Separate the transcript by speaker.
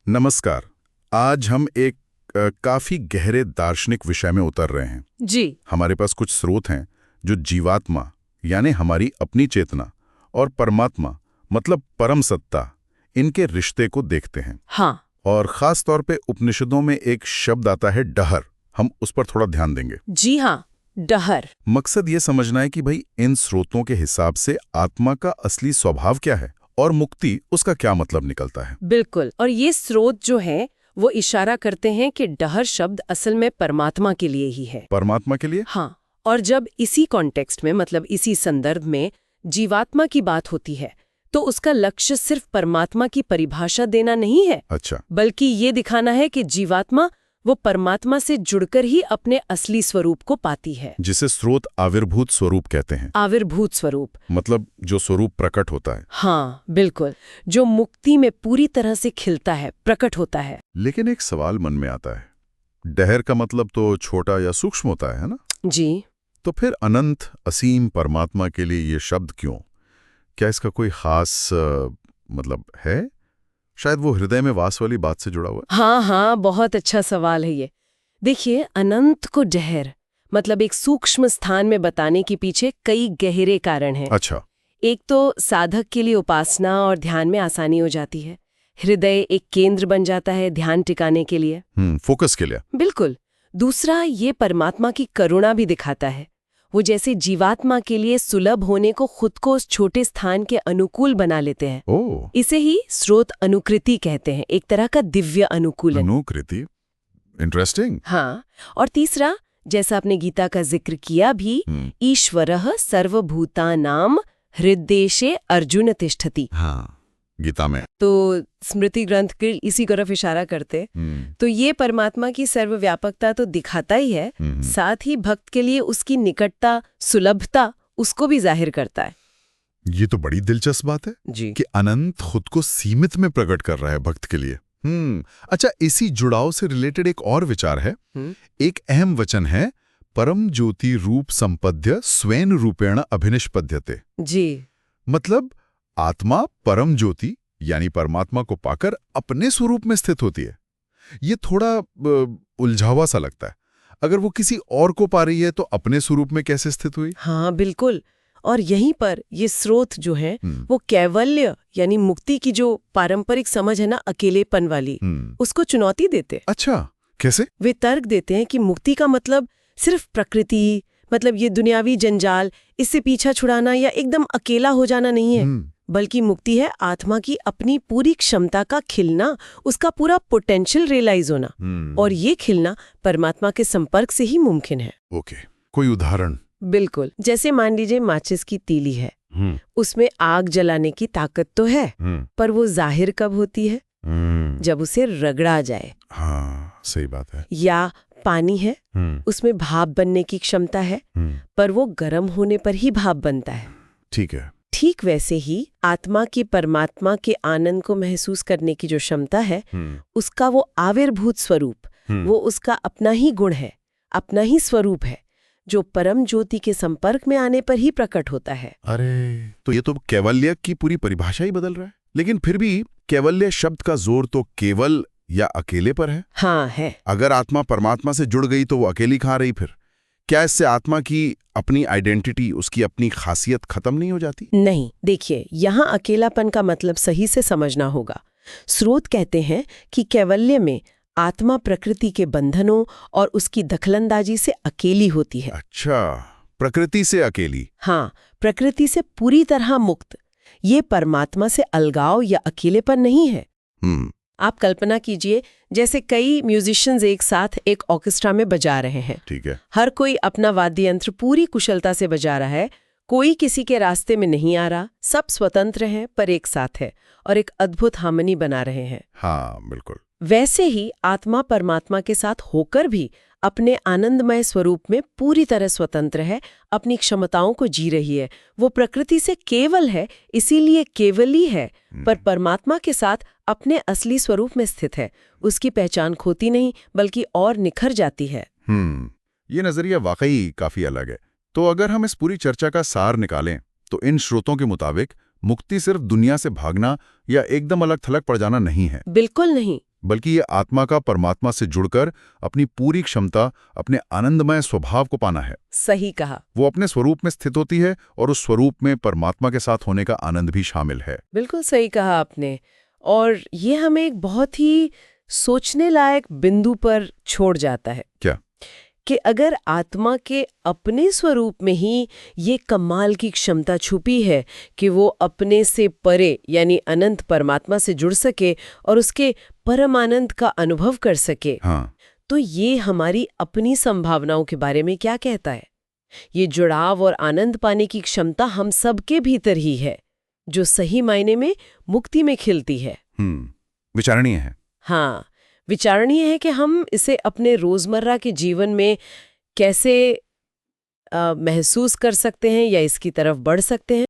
Speaker 1: नमस्कार। आज हम एक काफी गहरे दार्शनिक विषय में उतर रहे हैं।
Speaker 2: जी।
Speaker 1: हमारे पास कुछ स्रोत हैं जो जीवात्मा यानी हमारी अपनी चेतना और परमात्मा मतलब परम सत्ता, इनके रिश्ते को देखते हैं।
Speaker 2: हाँ।
Speaker 1: और खास तौर पे उपनिषदों में एक शब्द आता है डहर। हम उस पर थोड़ा ध्यान देंगे।
Speaker 2: जी हाँ, डहर।
Speaker 1: मकसद ये समझना है कि भाई इन स्रोतों के हिसाब से आत्मा का असली स्वभाव क्या है और मुक्ति उसका क्या मतलब निकलता है।
Speaker 2: बिल्कुल। और ये स्रोत जो है वो इशारा करते हैं कि डहर शब्द असल में परमात्मा के लिए ही है।
Speaker 1: परमात्मा के लिए?
Speaker 2: हाँ। और जब इसी कॉन्टेक्स्ट में मतलब इसी संदर्भ में जीवात्मा की बात होती है तो उसका लक्ष्य सिर्फ परमात्मा की परिभाषा देना नहीं है।
Speaker 1: अच्छा।
Speaker 2: बल्कि ये दिखाना है कि जीवात्मा वो परमात्मा से जुड़कर ही अपने असली स्वरूप को पाती है,
Speaker 1: जिसे स्रोत आविर्भूत स्वरूप कहते हैं।
Speaker 2: आविर्भूत स्वरूप
Speaker 1: मतलब जो स्वरूप प्रकट होता है।
Speaker 2: हाँ बिल्कुल, जो मुक्ति में पूरी तरह से खिलता है, प्रकट होता है।
Speaker 1: लेकिन एक सवाल मन में आता है, डहर का मतलब तो छोटा या सूक्ष्म होता है ना?
Speaker 2: जी।
Speaker 1: तो फिर अनंत असीम परमात्मा के लिए ये शब्द क्यों? क्या इसका कोई खास मतलब है? शायद वो हृदय में वास वाली बात से जुड़ा हुआ है।
Speaker 2: हाँ, बहुत अच्छा सवाल है ये। देखिए, अनंत को डहर मतलब एक सूक्ष्म स्थान में बताने के पीछे कई गहरे कारण हैं।
Speaker 1: अच्छा।
Speaker 2: एक तो साधक के लिए उपासना और ध्यान में आसानी हो जाती है। हृदय एक केंद्र बन जाता है ध्यान टिकाने के लिए।
Speaker 1: फोकस के लिए।
Speaker 2: बिल्कुल। दूसरा, ये परमात्मा की करुणा भी दिखाता है। वो जैसे जीवात्मा के लिए सुलभ होने को खुद को उस छोटे स्थान के अनुकूल बना लेते हैं।
Speaker 1: ओह।
Speaker 2: इसे ही स्रोत अनुकृति कहते हैं, एक तरह का दिव्य अनुकूलन।
Speaker 1: अनुकृति, इंटरेस्टिंग।
Speaker 2: हाँ। और तीसरा, जैसा आपने गीता का जिक्र किया भी, ईश्वरः सर्वभूतानां हृद्देशे अर्जुन तिष्ठति।
Speaker 1: हाँ, गीता में
Speaker 2: तो स्मृति ग्रंथ के इसी तरफ इशारा करते। तो ये परमात्मा की सर्वव्यापकता तो दिखाता ही है, साथ ही भक्त के लिए उसकी निकटता, सुलभता उसको भी जाहिर करता है।
Speaker 1: ये तो बड़ी दिलचस्प बात है
Speaker 2: जी।
Speaker 1: कि अनंत खुद को सीमित में प्रकट कर रहा है भक्त के लिए। अच्छा, इसी जुड़ाव से रिलेटेड एक और विचार है। एक अहम वचन है, परम ज्योति रूप संपद्य स्वयं रूपेण अभिनिष्पद्यते।
Speaker 2: जी।
Speaker 1: मतलब आत्मा परम ज्योति यानी परमात्मा को पाकर अपने स्वरूप में स्थित होती है। ये थोड़ा उलझावा सा लगता है। अगर वो किसी और को पा रही है तो अपने स्वरूप में कैसे स्थित हुई?
Speaker 2: हाँ बिल्कुल। और यहीं पर ये स्रोत जो है वो कैवल्य यानी मुक्ति की जो पारंपरिक समझ है ना, अकेलेपन वाली, उसको चुनौती देते।
Speaker 1: अच्छा, कैसे?
Speaker 2: वे तर्क देते हैं कि मुक्ति का मतलब सिर्फ प्रकृति, मतलब ये दुनियावी जंजाल, इससे पीछा छुड़ाना या एकदम अकेला हो जाना नहीं है, बल्कि मुक्ति है आत्मा की अपनी पूरी क्षमता का खिलना, उसका पूरा पोटेंशियल रियलाइज होना। और ये खिलना परमात्मा के संपर्क से ही मुमकिन है।
Speaker 1: ओके, कोई उदाहरण?
Speaker 2: बिल्कुल। जैसे मान लीजिए माचिस की तीली है, उसमें आग जलाने की ताकत तो है, पर वो जाहिर कब होती है? जब उसे रगड़ा जाए।
Speaker 1: हाँ, सही बात है।
Speaker 2: या पानी है, उसमें भाप बनने की क्षमता है, पर वो गर्म होने पर ही भाप बनता है।
Speaker 1: ठीक है।
Speaker 2: ठीक वैसे ही आत्मा की परमात्मा के आनंद को महसूस करने की जो क्षमता है, उसका वो आविर्भूत स्वरूप, वो उसका अपना ही गुण है, अपना ही स्वरूप है, जो परम ज्योति के संपर्क में आने पर ही प्रकट होता है।
Speaker 1: अरे, तो ये तो कैवल्य की पूरी परिभाषा ही बदल रहा है। लेकिन फिर भी कैवल्य शब्द का जोर तो केवल या अकेले पर है।
Speaker 2: हाँ है।
Speaker 1: अगर आत्मा परमात्मा से जुड़ गई तो वो अकेली कहाँ रही फिर? क्या इससे आत्मा की अपनी आइडेंटिटी, उसकी अपनी खासियत खत्म नहीं हो जाती?
Speaker 2: नहीं, देखिए, यहाँ अकेलापन का मतलब सही से समझना होगा। स्रोत कहते हैं कि कैवल्य में आत्मा प्रकृति के बंधनों और उसकी दखलंदाजी से अकेली होती है।
Speaker 1: अच्छा, प्रकृति से अकेली?
Speaker 2: हाँ, प्रकृति से पूरी तरह मुक्त। ये परमात्मा से अलगाव या अकेलेपन नहीं है। आप कल्पना कीजिए, जैसे कई म्यूजिशियंस एक साथ एक ऑर्केस्ट्रा में बजा रहे हैं।
Speaker 1: ठीक है।
Speaker 2: हर कोई अपना वाद्य यंत्र पूरी कुशलता से बजा रहा है, कोई किसी के रास्ते में नहीं आ रहा, सब स्वतंत्र हैं पर एक साथ है और एक अद्भुत हार्मनी बना रहे हैं।
Speaker 1: हाँ बिल्कुल।
Speaker 2: वैसे ही आत्मा परमात्मा के साथ होकर भी अपने आनंदमय स्वरूप में पूरी तरह स्वतंत्र है, अपनी क्षमताओं को जी रही है। वो प्रकृति से केवल है, इसीलिए केवली है, पर परमात्मा के साथ अपने असली स्वरूप में स्थित है। उसकी पहचान खोती नहीं बल्कि और निखर जाती है।
Speaker 1: ये नजरिया वाकई काफी अलग है। तो अगर हम इस पूरी चर्चा का सार निकालें तो इन स्रोतों के मुताबिक मुक्ति सिर्फ दुनिया से भागना या एकदम अलग थलग पड़ जाना नहीं है।
Speaker 2: बिल्कुल नहीं।
Speaker 1: बल्कि ये आत्मा का परमात्मा से जुड़कर अपनी पूरी क्षमता, अपने आनंदमय स्वभाव को पाना है।
Speaker 2: सही कहा।
Speaker 1: वो अपने स्वरूप में स्थित होती है और उस स्वरूप में परमात्मा के साथ होने का आनंद भी शामिल है।
Speaker 2: बिल्कुल सही कहा आपने। और ये हमें एक बहुत ही सोचने लायक बिंदु पर छोड़ जाता है।
Speaker 1: क्या?
Speaker 2: कि अगर आत्मा के अपने स्वरूप में ही ये कमाल की क्षमता छुपी है कि वो अपने से परे यानी अनंत परमात्मा से जुड़ सके और उसके परम आनंद का अनुभव कर सके,
Speaker 1: हाँ,
Speaker 2: तो ये हमारी अपनी संभावनाओं के बारे में क्या कहता है? ये जुड़ाव और आनंद पाने की क्षमता हम सबके भीतर ही है, जो सही मायने में मुक्ति में खिलती है।
Speaker 1: विचारणीय है।
Speaker 2: हाँ, विचारणीय है कि हम इसे अपने रोजमर्रा के जीवन में कैसे महसूस कर सकते हैं या इसकी तरफ बढ़ सकते हैं।